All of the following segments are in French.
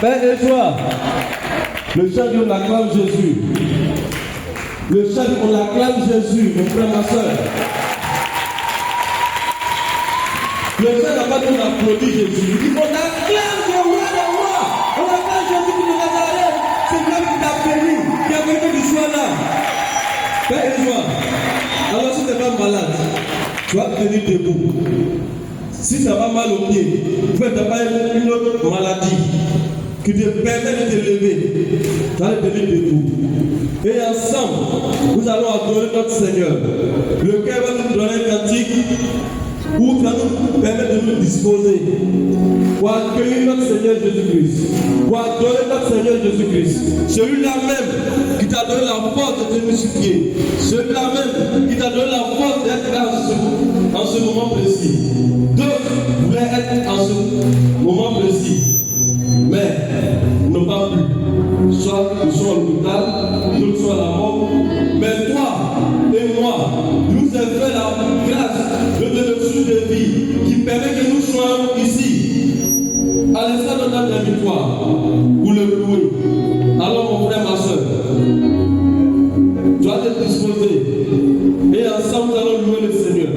Père et joie. Le chant dit on acclame Jésus. Le chant dit on acclame Jésus, mon frère, ma soeur. Le chant n'a pas dit on applaudit Jésus. Il dit on acclame le roi des rois. On acclame Jésus qui nous a parlé. C'est l'homme qui t'a béni, qui a fait que tu sois là. Père et joie. Alors si tu n'es pas malade, tu vas te tenir debout. Si ça va mal au pied, tu n'as pas une autre maladie qui te permet de te lever, tu vas te tenir debout. Et ensemble, nous allons adorer notre Seigneur. Le cœur va nous donner un cantique où tu vas nous permettre de nous disposer pour accueillir notre Seigneur Jésus-Christ, pour adorer notre Seigneur Jésus-Christ. Celui-là même qui t'a donné la force de te multiplier, celui-là même qui t'a donné la force d'être là en ce moment précis. D'autres voulaient être en ce moment précis, mais n'ont pas pu. Soit ils sont à l'hôpital, d'autres sont à la mort. Mais toi et moi, nous avons fait la grâce de donner le souffle de vie qui permet que nous soyons ici, à l'instant de notre victoire, pour le louer. Alors mon frère, ma soeur, tu vas te disposer et ensemble nous allons louer le Seigneur.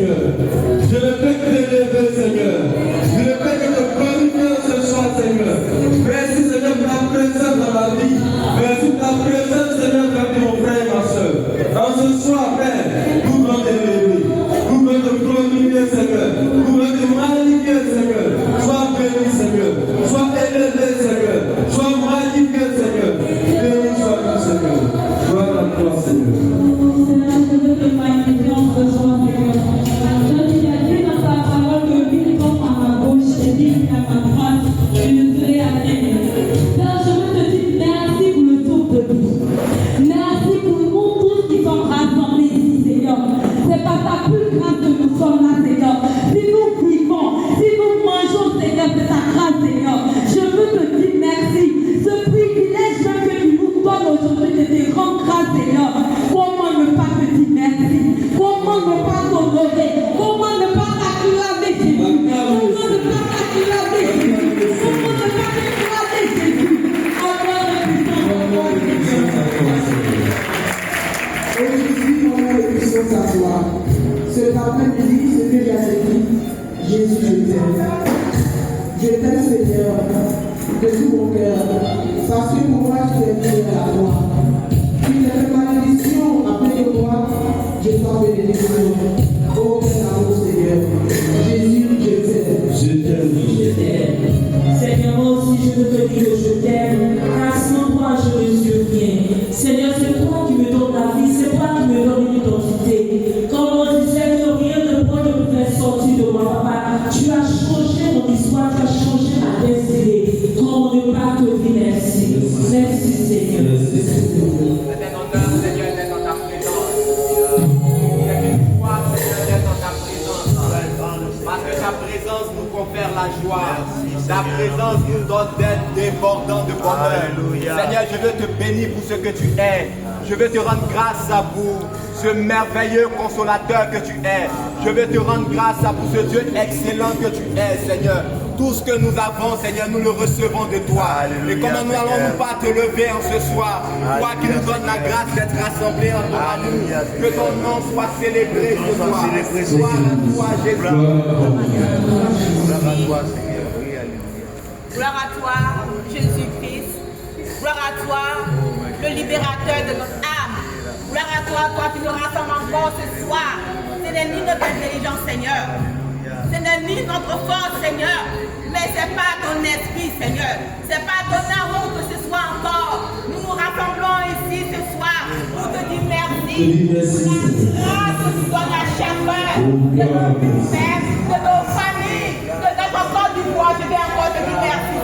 Seigneur. Je ne peux que t'élever, Seigneur. Je ne peux que te glorifier ce soir, Seigneur. Merci, Seigneur, pour ta présence dans ma vie. Merci pour ta présence, Seigneur, dans mon frère et ma soeur. Dans ce soir, Père, nous voulons t'élever. Nous voulons te glorifier, Seigneur. Nous voulons te magnifier, Seigneur. Sois béni, Seigneur. Sois élevé, Seigneur. Sois magnifié, Seigneur. Béni sois-tu, Seigneur. Gloire à toi, Seigneur. Cet après-midi, ce que j'ai dit, Jésus, je t'aime. Je t'aime, Seigneur, de tout mon cœur, parce que pour moi, tu es fidèle à toi. Tu n'es fait malédiction, après que moi, je sois bénédiction. Oh, quel amour, Seigneur. Jésus, je t'aime. Je t'aime. Je t'aime. Seigneur, moi aussi, je veux te dire que je t'aime, car sans toi, je ne suis rien. Seigneur, c'est toi qui me donnes la vie, c'est toi qui me donnes une identité. Comme on disait que rien ne peut me faire sortir de moi, papa. Tu as changé mon histoire, tu as changé ma destinée. Comment ne pas te dire merci. Merci, Seigneur. C'est un honneur, Seigneur, d'être dans ta présence. C'est une joie, Seigneur, d'être dans ta présence. Parce que ta présence nous confère la joie. Ta présence nous donne d'être débordant de bonheur. Seigneur, je veux te bénir pour ce que tu es. Je veux te rendre grâce à vous, ce merveilleux consolateur que tu es. Je veux te rendre grâce à vous, ce Dieu excellent que tu es, Seigneur. Tout ce que nous avons, Seigneur, nous le recevons de toi. Et comment nous allons-nous pas te lever en ce soir, toi qui nous donnes la grâce d'être rassemblés en ton amour. Que ton nom soit célébré ce soir. Gloire à toi, Jésus. Gloire à toi, Seigneur. Oui, alléluia. Gloire à toi, Jésus-Christ. Gloire à toi, le libérateur de notre âme. Gloire à toi, toi qui nous rassembles encore ce soir. Ce n'est ni notre intelligence, Seigneur. Ce n'est ni notre force, Seigneur. Mais c'est pas ton esprit, Seigneur. C'est pas ton amour que ce soit encore. Nous nous rassemblons ici ce soir pour te dire merci. Pour la grâce que tu donnes à chacun de nos vies, de nos familles, de notre corps du bois. Je vais encore te dire merci.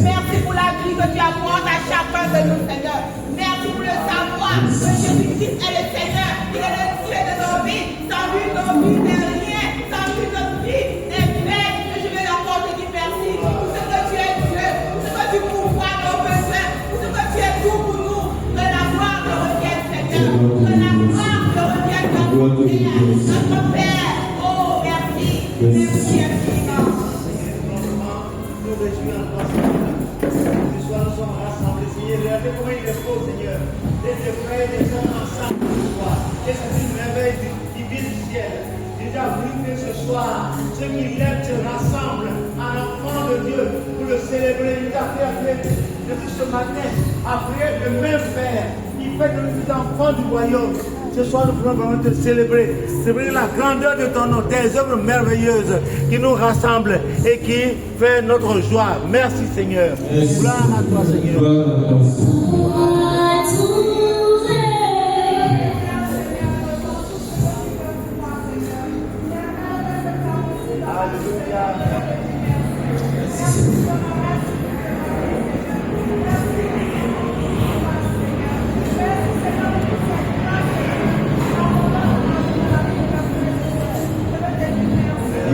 Merci pour la vie que tu apportes à chacun de nous, Seigneur. Merci pour le savoir que Jésus-Christ est le Seigneur. Il est le Dieu de nos vies. Sans lui, nos vies n'est rien. Sans lui, notre vie n'est faite. Je vais encore te dire merci pour ce que tu es Dieu, pour ce que tu pourvois nos besoins, pour ce que tu es tout pour nous. Que la gloire te revienne, Seigneur. Que la gloire te revienne, notre Père. Oh, merci. Merci infiniment. Nous réjouissons en toi, Seigneur. Ce soir, nous sommes rassemblés, Seigneur. Regardez comment il est beau, Seigneur. Les frères et les sœurs ensemble ce soir. Et c'est une merveille divine du ciel. Déjà voulu que ce soir, ceux qui l'aiment se rassemblent en enfant de Dieu pour le célébrer. Il a fait appeler depuis ce matin, après le même Père. Il fait de nous des enfants du royaume. Ce soir, nous pouvons vraiment te célébrer. Célébrer la grandeur de ton nom, tes œuvres merveilleuses qui nous rassemblent et qui fait notre joie. Merci, Seigneur. Gloire à toi, Seigneur. Gloire à toi, Seigneur.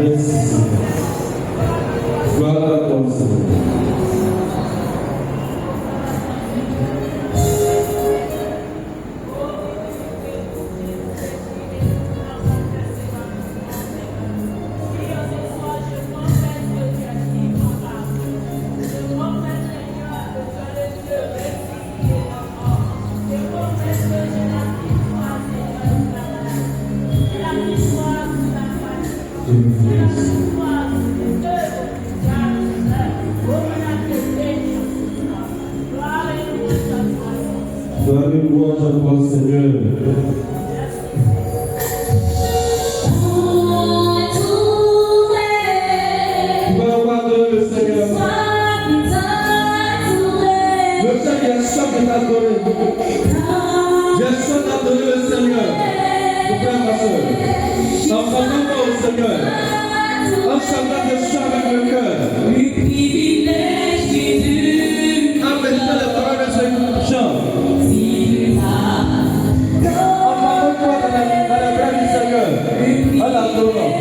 Merci. Gloire à toi, Seigneur. La Gloire et louange à toi, Seigneur. Tu vas adorer le Seigneur. Le Seigneur a soif de t'adorer. J'ai soif d'adorer le Seigneur. Mon frère, ma soeur. En chantant au Seigneur. En chantant de chant avec le cœur. En méditant les paroles de ce chant. Embarque-toi dans la grâce du Seigneur. En l'adorant.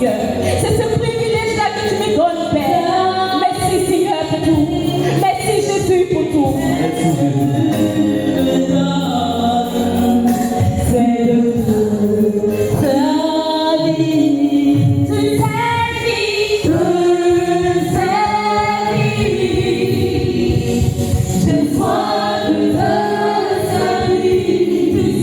Seigneur.